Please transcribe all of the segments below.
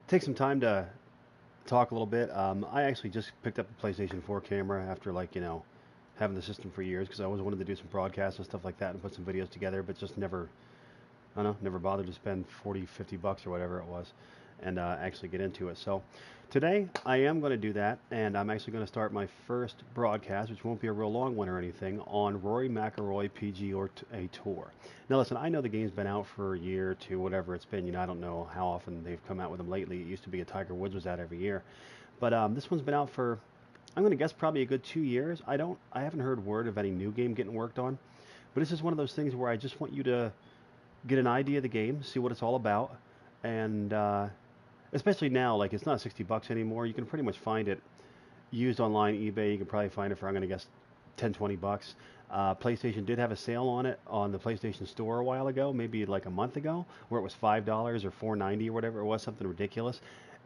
take some time to talk a little bit. I actually just picked up a PlayStation 4 camera after having the system for years because I always wanted to do some broadcasts and stuff like that and put some videos together, but just never, I don't know, never bothered to spend 40, 50 bucks or whatever it was and actually get into it. So today I am going to do that, and I'm actually going to start my first broadcast, which won't be a real long one or anything, on Rory McElroy PGA Tour. Now listen, I know the game's been out for a year or two, whatever it's been. I don't know how often they've come out with them lately. It used to be a Tiger Woods was out every year, but this one's been out for, I'm going to guess, probably a good 2 years. I haven't heard word of any new game getting worked on, but this is one of those things where I just want you to get an idea of the game, see what it's all about, and especially now, like it's not 60 bucks anymore. You can pretty much find it used online, eBay. You can probably find it for, I'm going to guess, 10, 20 bucks. PlayStation did have a sale on it on the PlayStation Store a while ago, maybe like a month ago, where it was $5 or $4.90 or whatever it was, something ridiculous.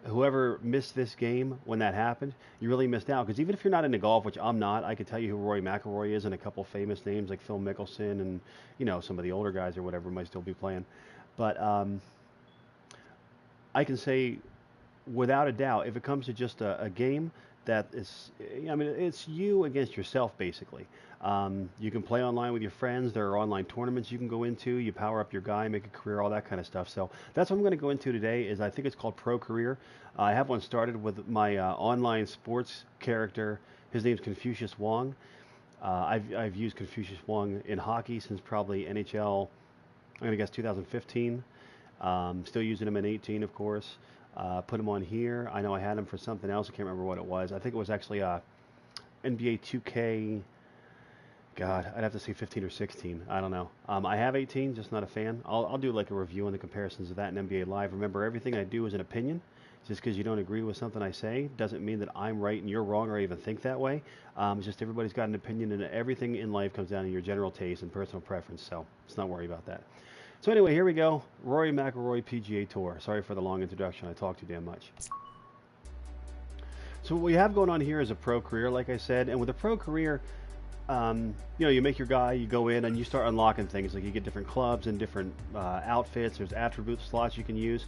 Whoever missed this game when that happened, you really missed out. Because even if you're not into golf, which I'm not, I could tell you who Rory McElroy is and a couple famous names like Phil Mickelson and some of the older guys or whatever might still be playing. But I can say without a doubt, if it comes to just a game that is, I mean, it's you against yourself basically. You can play online with your friends. There are online tournaments you can go into. You power up your guy, make a career, all that kind of stuff. So that's what I'm going to go into today. Is I think it's called Pro Career. I have one started with my online sports character. His name's Confucius Wong. I've used Confucius Wong in hockey since probably NHL. I'm going to guess 2015. Still using him in 18, of course. Put him on here. I know I had him for something else. I can't remember what it was. I think it was actually NBA 2K. God, I'd have to say 15 or 16. I don't know. I have 18, just not a fan. I'll do like a review on the comparisons of that in NBA Live. Remember, everything I do is an opinion. Just because you don't agree with something I say doesn't mean that I'm right and you're wrong or even think that way. It's just everybody's got an opinion, and everything in life comes down to your general taste and personal preference. So let's not worry about that. So anyway, here we go. Rory McElroy PGA Tour. Sorry for the long introduction. I talk too damn much. So what we have going on here is a pro career, like I said, and with a pro career, you make your guy, you go in and you start unlocking things. Like you get different clubs and different outfits. There's attribute slots you can use.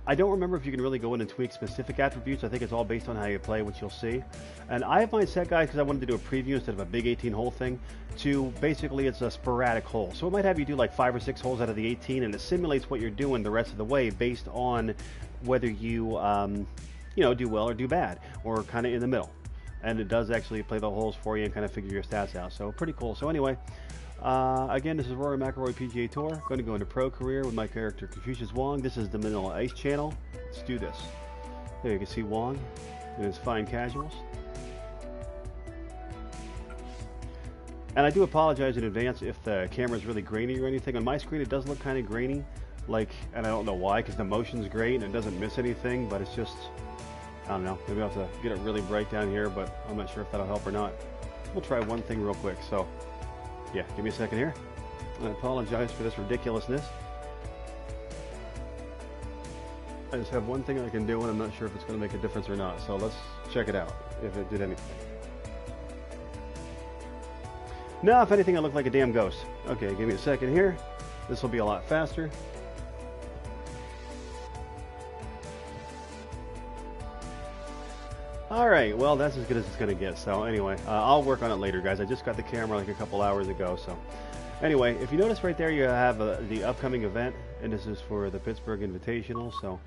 I don't remember if you can really go in and tweak specific attributes. I think it's all based on how you play, which you'll see. And I have mine set, guys, because I wanted to do a preview instead of a big 18-hole thing, to basically it's a sporadic hole. So it might have you do like 5 or 6 holes out of the 18, and it simulates what you're doing the rest of the way based on whether you, do well or do bad, or kind of in the middle. And it does actually play the holes for you and kind of figure your stats out. So pretty cool. So anyway, again, this is Rory McElroy PGA Tour. Going to go into pro career with my character Confucius Wong. This is the Manila Ice Channel. Let's do this. There you can see Wong in his fine casuals. And I do apologize in advance if the camera is really grainy or anything. On my screen, it does look kind of grainy, and I don't know why, because the motion's great and it doesn't miss anything, but it's just, I don't know. Maybe I'll have to get it really bright down here, but I'm not sure if that'll help or not. We'll try one thing real quick. So, yeah, give me a second here. I apologize for this ridiculousness. I just have one thing I can do, and I'm not sure if it's going to make a difference or not. So let's check it out, if it did anything. No, if anything, I look like a damn ghost. Okay, give me a second here. This will be a lot faster. Alright, well, that's as good as it's going to get. So anyway, I'll work on it later, guys. I just got the camera like a couple hours ago. So anyway, if you notice right there, you have the upcoming event, and this is for the Pittsburgh Invitational. So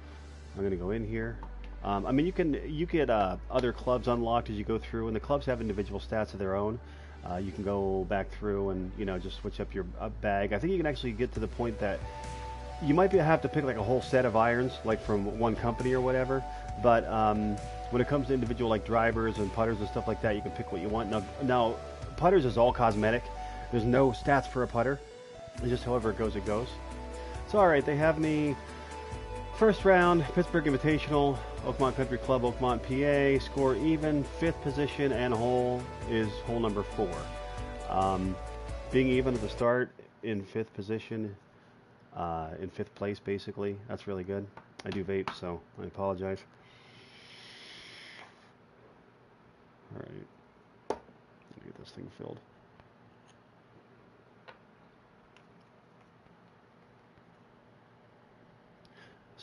I'm going to go in here. I mean, you get other clubs unlocked as you go through, and the clubs have individual stats of their own. You can go back through and just switch up your bag. I think you can actually get to the point that you might have to pick like a whole set of irons, like from one company or whatever. But when it comes to individual like drivers and putters and stuff like that, you can pick what you want. Now putters is all cosmetic. There's no stats for a putter. It's just however it goes, it goes. So all right, they have me first round, Pittsburgh Invitational, Oakmont Country Club, Oakmont, PA. Score even, 5th position, and hole is hole number 4. Being even at the start in 5th position, in 5th place, basically, that's really good. I do vape, so I apologize. All right, let me get this thing filled.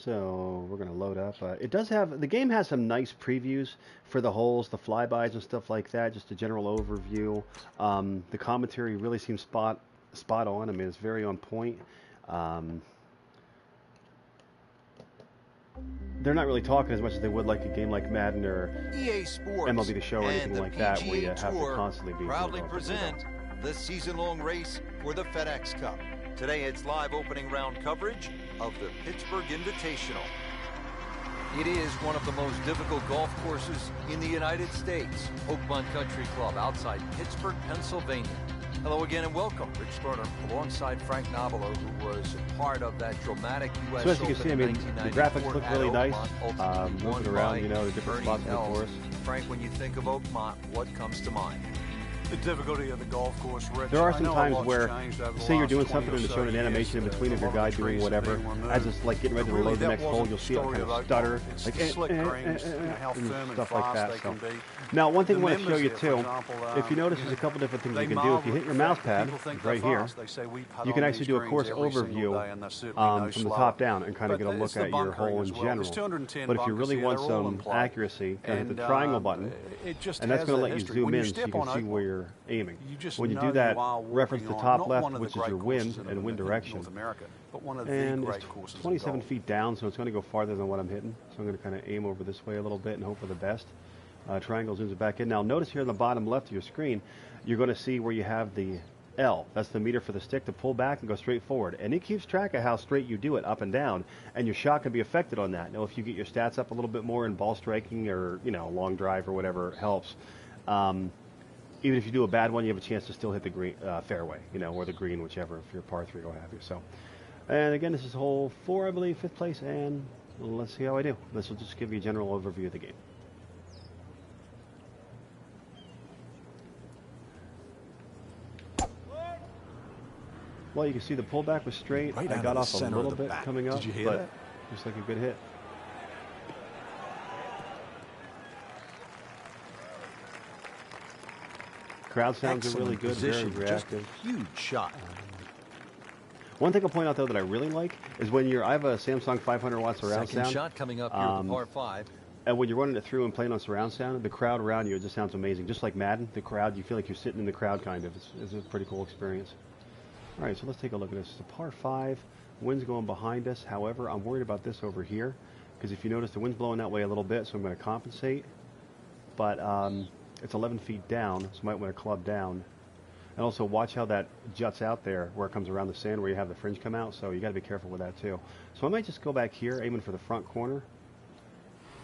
So we're gonna load up. It does have, the game has some nice previews for the holes, the flybys and stuff like that. Just a general overview. The commentary really seems spot on. I mean, it's very on point. They're not really talking as much as they would like a game like Madden or EA Sports MLB The Show or anything like that, where you have to constantly be proudly present the season-long race for the FedEx Cup. Today it's live opening round coverage of the Pittsburgh Invitational. It is one of the most difficult golf courses in the United States. Oakmont Country Club outside Pittsburgh, Pennsylvania. Hello again and welcome. Rich Sperner alongside Frank Nobilo, who was part of that dramatic U.S. So as you can Open see, I mean, the graphics look really nice. Moving around, you know, the different spots of the course. Frank, when you think of Oakmont, what comes to mind? The difficulty of the golf course, Rich. There are some times where, say you're doing something and it's showing an animation in between of your guy doing whatever, as it's like getting ready to load the next hole, you'll see it kind of stutter, like stuff like that. So. Now, one thing I want to show you too, if you notice, there's a couple different things you can do. If you hit your mouse pad right here, you can actually do a course overview from the top down and kind of get a look at your hole in general. But if you really want some accuracy, hit the triangle button, and that's going to let you zoom in so you can see where you're aiming. When you do that, reference the top left, which is your wind and wind direction. And it's 27 feet down, so it's going to go farther than what I'm hitting. So I'm going to kind of aim over this way a little bit and hope for the best. Triangle zooms it back in. Now notice here on the bottom left of your screen, you're going to see where you have the L. That's the meter for the stick to pull back and go straight forward. And it keeps track of how straight you do it, up and down. And your shot can be affected on that. Now if you get your stats up a little bit more in ball striking or, you know, long drive or whatever helps. Even if you do a bad one, you have a chance to still hit the green fairway, you know, or the green, whichever, if you're par 3 or what have you. So, and again, this is hole 4, I believe, 5th place, and let's see how I do. This will just give you a general overview of the game. Well, you can see the pullback was straight. I got off a little bit coming up, but just like a good hit. Crowd sounds are really good, very reactive. Huge shot. One thing I'll point out though that I really like is when you're, I have a Samsung 500 watt surround Second sound. Shot coming up here at the par 5. And when you're running it through and playing on surround sound, the crowd around you, it just sounds amazing. Just like Madden, the crowd, you feel like you're sitting in the crowd kind of. It's a pretty cool experience. All right, so let's take a look at this. It's a par 5. Wind's going behind us. However, I'm worried about this over here because if you notice, the wind's blowing that way a little bit, so I'm going to compensate. But it's 11 feet down, so you might want to club down. And also watch how that juts out there where it comes around the sand where you have the fringe come out, so you got to be careful with that too. So I might just go back here, aiming for the front corner.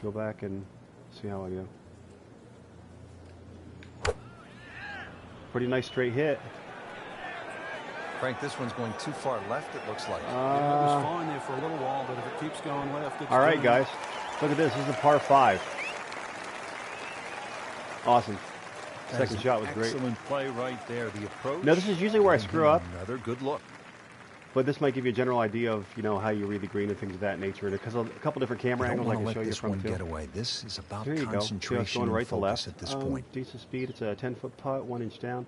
Go back and see how I go. Pretty nice straight hit. Frank, this one's going too far left, it looks like. It was fine there for a little while, but if it keeps going left, it's all right, guys. Look at this. This is a par 5. Awesome. Second shot was great. Excellent play right there. The approach. Now, this is usually where I screw up. Another good look. But this might give you a general idea of, you know, how you read the green and things of that nature. Because a couple different camera angles I can show you from too. Get away. This is about there you go. See how it's going right to left at this point. Decent speed. It's a 10-foot putt, 1 inch down.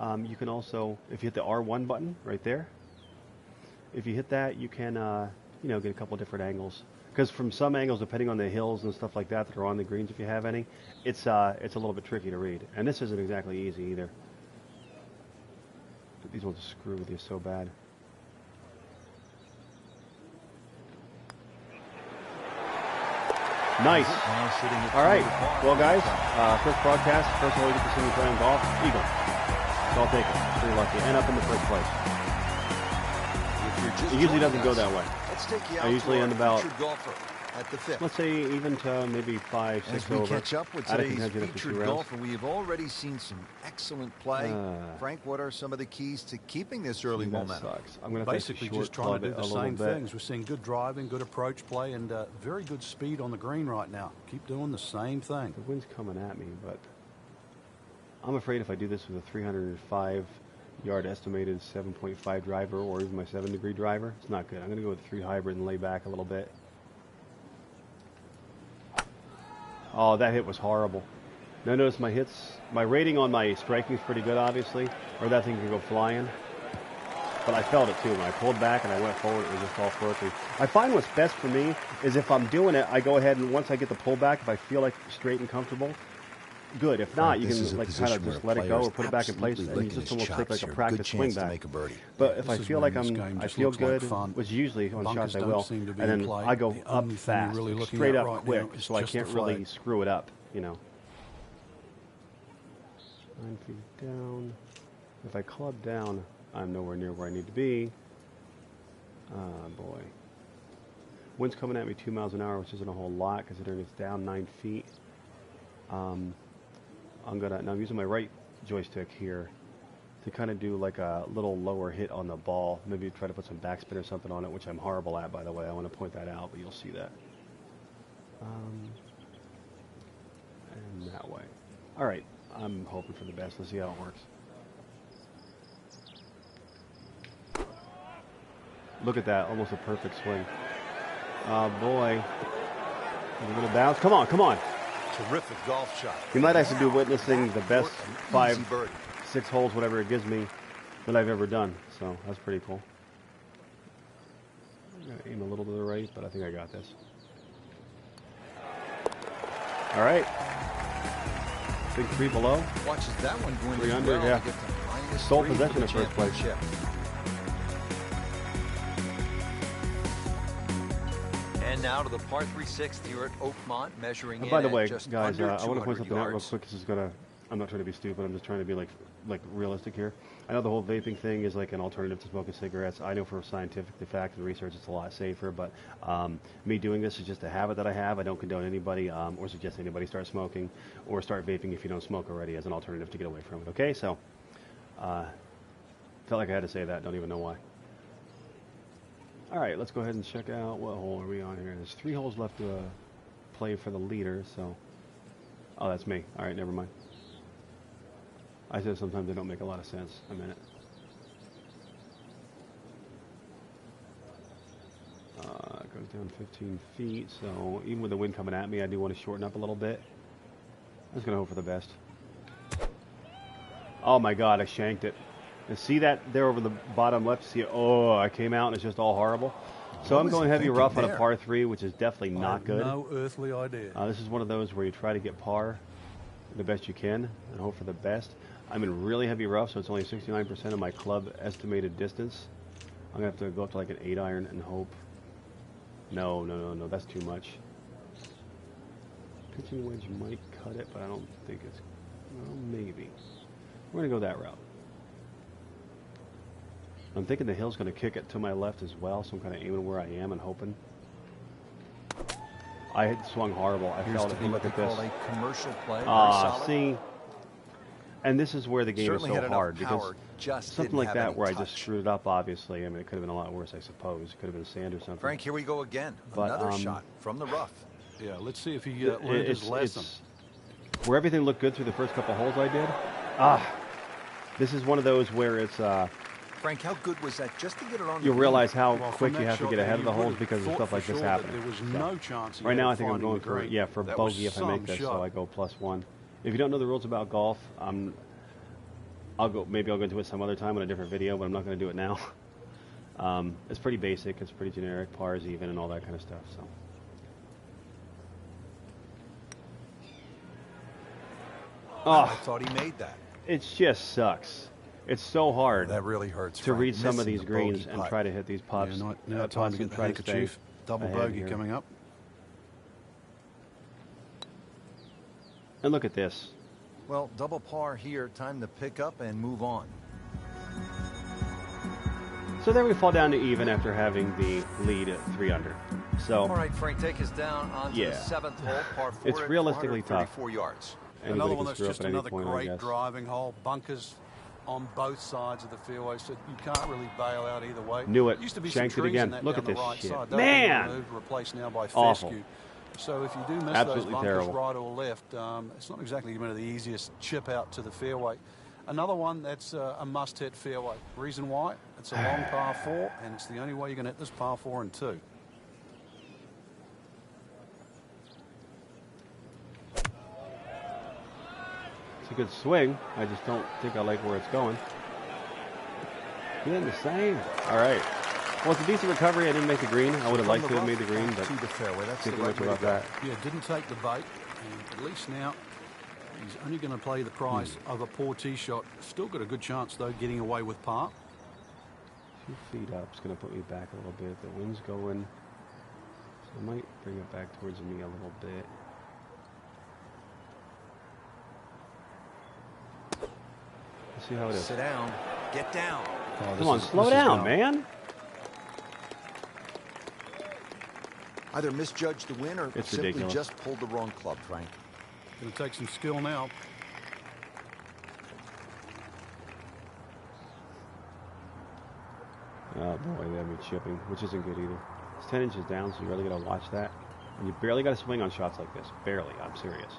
You can also, if you hit the R1 button right there, if you hit that, you can, you know, get a couple different angles. Because from some angles, depending on the hills and stuff like that that are on the greens, if you have any, it's a little bit tricky to read. And this isn't exactly easy either. But these ones screw with you so bad. Nice. All right. Well, guys, first broadcast, first of all, we get to see me playing golf. Eagle. So I'll take it. Pretty lucky. And up in the first place. It usually doesn't go that way. I usually end about, at the 5th. let's say, even to maybe 5, 6 As we over. catch up with today's featured golfer, we have already seen some excellent play. Frank, what are some of the keys to keeping this early momentum? I'm going to basically just trying to do the same things. We're seeing good driving, good approach play, and very good speed on the green right now. Keep doing the same thing. The wind's coming at me, but I'm afraid if I do this with a 305-yard estimated 7.5 driver or even my 7-degree driver, it's not good. I'm going to go with a 3 hybrid and lay back a little bit. Oh, that hit was horrible. Now notice my hits, my rating on my striking is pretty good, obviously, or that thing can go flying. but I felt it too. When I pulled back and I went forward, it was just all floating. I find what's best for me is if I'm doing it, I go ahead and once I get the pullback, if I feel like straight and comfortable, good. If not, you can like kind of just let it go or put it back in place, and you just almost take like a practice swing back. But if I feel like I feel good, which usually on shots I will, and then I go up fast, straight up quick, so I can't really screw it up, you know. 9 feet down. If I club down, I'm nowhere near where I need to be. Ah, boy. Wind's coming at me 2 miles an hour, which isn't a whole lot considering it's down 9 feet. I'm using my right joystick here to kind of do like a little lower hit on the ball. Maybe try to put some backspin or something on it, which I'm horrible at, by the way. I want to point that out, but you'll see that. And that way. All right. I'm hoping for the best. Let's see how it works. Look at that. Almost a perfect swing. Oh, boy. A little bounce. Come on, come on. Terrific golf shot. You might actually be witnessing the best 5, 6 holes, whatever it gives me, that I've ever done. So that's pretty cool. I'm going to aim a little to the right, but I think I got this. All right. Big 3 below. Watches that one going 3 under, yeah. Sole possession of first place. And now to the par 3/6 here at Oakmont, measuring in by the way, just guys, under I want to point 200 something out real yards. quick. This is gonna. I'm not trying to be stupid. I'm just trying to be like realistic here. I know the whole vaping thing is like an alternative to smoking cigarettes. I know for scientific fact and research it's a lot safer. But me doing this is just a habit that I have. I don't condone anybody or suggest anybody start smoking or start vaping if you don't smoke already as an alternative to get away from it. Okay, so felt like I had to say that. Don't even know why. All right, let's go ahead and check out what hole are we on here. There's 3 holes left to play for the leader. So, oh, that's me. All right, never mind. I said sometimes they don't make a lot of sense. A minute. It goes down 15 feet, so even with the wind coming at me, I do want to shorten up a little bit. I'm just going to hope for the best. Oh my God, I shanked it. And see that there over the bottom left? See it? Oh, I came out and it's just all horrible. So I'm going heavy rough on a par 3, which is definitely not good. No earthly idea. This is one of those where you try to get par the best you can and hope for the best. I'm in really heavy rough, so it's only 69% of my club estimated distance. I'm going to have to go up to like an 8 iron and hope. No, that's too much. Pitching wedge might cut it, but I don't think it's, well, maybe. We're going to go that route. I'm thinking the hill's going to kick it to my left as well, so I'm kind of aiming where I am and hoping. I had swung horrible. I felt it. Look at this. A commercial play. See, and this is where the game is so hard because something like that where I just screwed it up. Obviously, I mean it could have been a lot worse. I suppose it could have been sand or something. Frank, here we go again. But, another shot from the rough. Yeah, let's see if he learned his lesson. Where everything looked good through the first couple holes I did. This is one of those where it's. Frank, how good was that just to get it on? You realize how quick you have to get ahead of the holes because of stuff like this happening. There was no chance. Right now, I think I'm going for bogey if I make this, so I go +1. If you don't know the rules about golf, maybe I'll go into it some other time on a different video, but I'm not going to do it now. It's pretty basic. It's pretty generic. Pars, even, and all that kind of stuff. So. I thought he made that. It just sucks. It's so hard. That really hurts. To read some of these greens and try to hit these putts. Yeah, now time to get the handkerchief. Double bogey coming up. And look at this. Well, double par here. Time to pick up and move on. So there we fall down to even after having the lead at 3 under. So. All right, Frank, take us down onto the 7th hole, par 4. It's realistically tough. 4 yards. Another one that's just another great driving hole. Bunkers on both sides of the fairway, so you can't really bail out either way. Knew it. Used to be Shanked it again. That look at this right shit. Side. Man! Replaced now by awful. fescue. So if you do miss Absolutely those bunkers terrible. right or left, it's not exactly going to be the easiest chip out to the fairway. Another one that's a must-hit fairway. Reason why? It's a long par 4, and it's the only way you can hit this par 4 and 2. It's a good swing. I just don't think I like where it's going. Feeling the same. All right. Well, it's a decent recovery. I didn't make the green. I would have liked to have made the green, but to the fairway. That's the can't do right much way to about go. that. Yeah, didn't take the bait. And at least now he's only going to play the price of a poor tee shot. Still got a good chance, though, getting away with par. 2 feet up is going to put me back a little bit. The wind's going, so I might bring it back towards me a little bit. Let's see how it is. Sit down. Get down. Oh, Come on, slow down, man. Either misjudged the win or It's simply ridiculous. just pulled the wrong club, Frank. Going to take some skill now. Oh boy, they have me chipping, which isn't good either. It's 10 inches down, so you really got to watch that. And you barely got to swing on shots like this. Barely, I'm serious.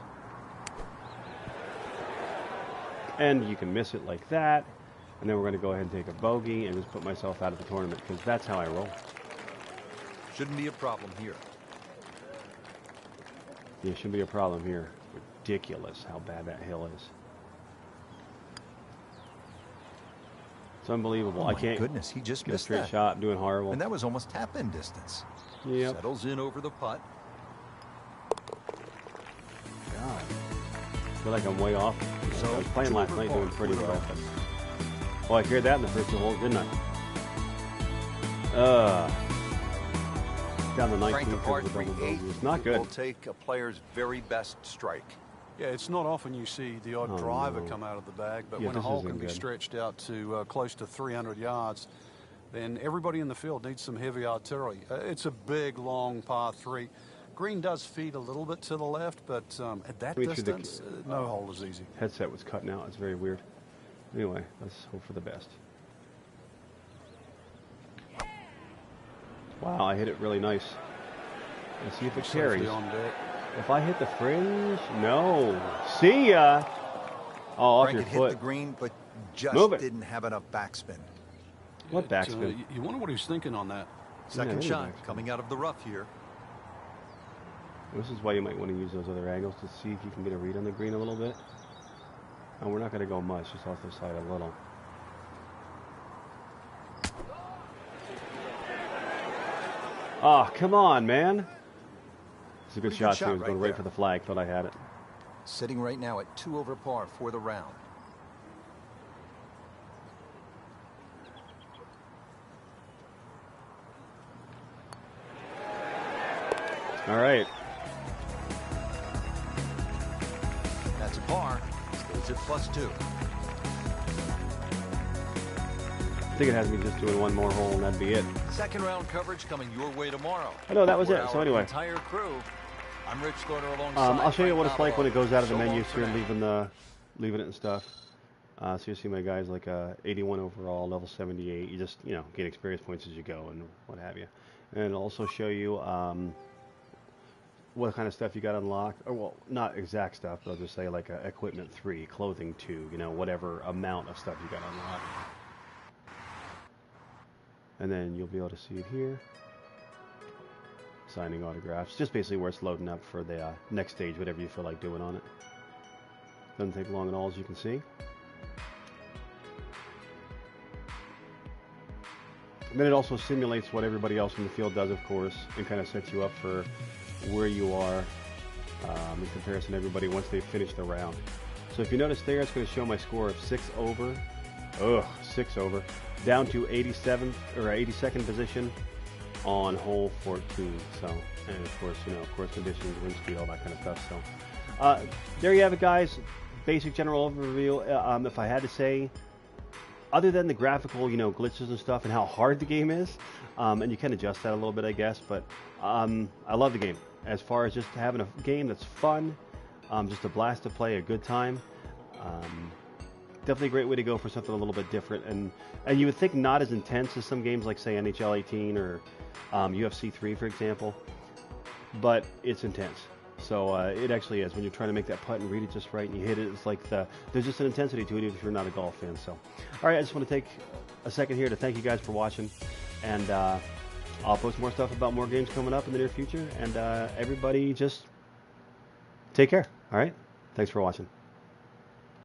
And you can miss it like that. And then we're going to go ahead and take a bogey and just put myself out of the tournament, because that's how I roll. Shouldn't be a problem here. Yeah, shouldn't be a problem here. Ridiculous how bad that hill is. It's unbelievable. Oh I my can't goodness, he just get a missed straight that. shot. I'm doing horrible. And that was almost tap-in distance. Yep. Settles in over the putt. God. I feel like I'm way off. So, I was playing last night doing pretty for the well. record. But, I heard that in the first 2 holes, didn't I? Down to 19 Frank, the par because of the 3 double eight bogey. It's not good. will take a player's very best strike. Yeah, it's not often you see the odd Oh, driver no. come out of the bag, but Yeah, when a this hole isn't can be good. stretched out to close to 300 yards, then everybody in the field needs some heavy artillery. It's a big, long par 3. Green does feed a little bit to the left, but at that Let me see the- distance, no hole is easy. Headset was cutting out. It's very weird. Anyway, let's hope for the best. Wow, I hit it really nice. Let's see if it Safely carries. on deck. If I hit the fringe, no. See ya. Oh, off Frank your had hit foot. the green, but just Move it. didn't have enough backspin. What backspin? You wonder what he's thinking on that. Second it is shot backspin. coming out of the rough here. This is why you might want to use those other angles to see if you can get a read on the green a little bit. And we're not going to go much, just off the side a little. Oh, come on, man. It's a good Pretty shot, good shot too. It was right going right there. for the flag. Thought I had it. Sitting right now at 2 over par for the round. All right. That's a par. Stays at +2. I think it has me just doing one more hole, and that'd be it. Second round coverage coming your way tomorrow. Oh, no, that was For it. So our anyway. entire crew. I'm Rich Lerner alongside. I'll show you Frank what it's like when it goes out of the So long menus for here, now. leaving it and stuff. So you see my guys like 81 overall, level 78. You just, get experience points as you go and what have you. And it'll also show you what kind of stuff you got unlocked. Or, well, not exact stuff, but I'll just say like equipment 3, clothing 2, whatever amount of stuff you got unlocked. And then you'll be able to see it here. Signing autographs. Just basically where it's loading up for the next stage, whatever you feel like doing on it. Doesn't take long at all, as you can see. And then it also simulates what everybody else in the field does, of course, and kind of sets you up for where you are in comparison to everybody once they finish the round. So if you notice there, it's going to show my score of 6 over. 6 over. Down to 87th or 82nd position on hole 14. So, and of course, conditions, wind speed, all that kind of stuff. So, there you have it, guys. Basic general overview. If I had to say, other than the graphical, glitches and stuff, and how hard the game is, and you can adjust that a little bit, I guess. But I love the game. As far as just having a game that's fun, just a blast to play, a good time. Definitely a great way to go for something a little bit different, and you would think not as intense as some games like, say, NHL 18 or UFC 3, for example, but it's intense. So it actually is. When you're trying to make that putt and read it just right and you hit it, it's like there's just an intensity to it, even if you're not a golf fan. So, all right, I just want to take a second here to thank you guys for watching, and I'll post more stuff about more games coming up in the near future, and everybody just take care. All right, thanks for watching.